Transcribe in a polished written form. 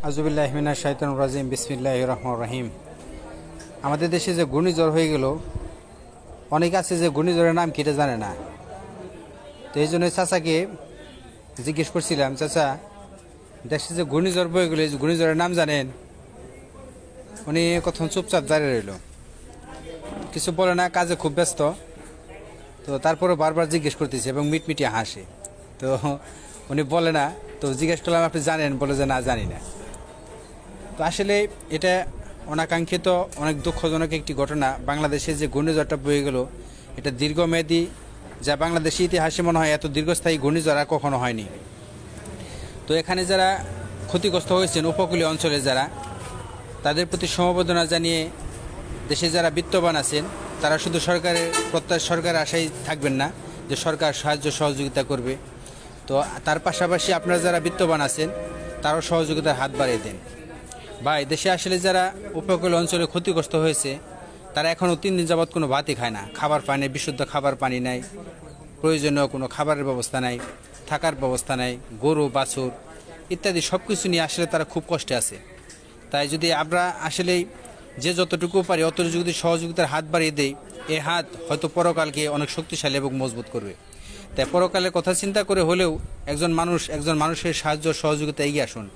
আযুবিল্লাহি মিনাশ শাইতানির রাজিম বিসমিল্লাহির রহমানির রহিম। আমাদের দেশে যে ঘূর্ণিঝড় হয়ে গেল, অনেক আছে যে ঘূর্ণিঝড়ের নাম কি এটা জানে না। তো এই জন্য চাচাকে জিজ্ঞেস করছিলাম, চাচা দেশে যে ঘূর্ণিঝড় বয়ে গেলো, এই ঘূর্ণিঝড়ের নাম জানেন? উনি কখন চুপচাপ দাঁড়িয়ে রইল, কিছু বলে না, কাজে খুব ব্যস্ত। তো তারপরে বারবার জিজ্ঞেস করতেছে এবং মিটমিটিয়ে হাসে। তো উনি বলে না। তো জিজ্ঞেস করলাম, আপনি জানেন? বলে যে না, জানি না। তো আসলে এটা অনাকাঙ্ক্ষিত, অনেক দুঃখজনক একটি ঘটনা। বাংলাদেশে যে ঘূর্ণিঝড়টা বয়ে গেল, এটা দীর্ঘমেয়াদী, যা বাংলাদেশের ইতিহাসে মনে হয় এত দীর্ঘস্থায়ী ঘূর্ণিঝড় আর কখনো হয়নি। তো এখানে যারা ক্ষতিগ্রস্ত হয়েছেন, উপকূলীয় অঞ্চলে যারা, তাদের প্রতি সমবেদনা জানিয়ে দেশে যারা বিত্তবান আছেন, তারা শুধু সরকারের আশায় থাকবেন না যে সরকার সাহায্য সহযোগিতা করবে। তো তার পাশাপাশি আপনারা যারা বিত্তবান আছেন, তারাও সহযোগিতার হাত বাড়িয়ে দেন। ভাই, দেশে আসলে যারা উপকূল অঞ্চলে ক্ষতিগ্রস্ত হয়েছে, তারা এখনও 3 দিন যাবৎ কোনো ভাতই খায় না, খাবার পায় না, বিশুদ্ধ খাবার পানি নাই, প্রয়োজনীয় কোনো খাবারের ব্যবস্থা নাই, থাকার ব্যবস্থা নাই, গরু বাছুর ইত্যাদি সব কিছু নিয়ে আসলে তারা খুব কষ্টে আছে। তাই যদি আমরা আসলেই যে যতটুকু পারি অতটুকু যদি সহযোগিতার হাত বাড়িয়ে দেই, এই হাত হয়তো পরকালকে অনেক শক্তিশালী এবং মজবুত করবে। তাই পরকালের কথা চিন্তা করে হলেও একজন মানুষের সাহায্য সহযোগিতা এগিয়ে আসুন।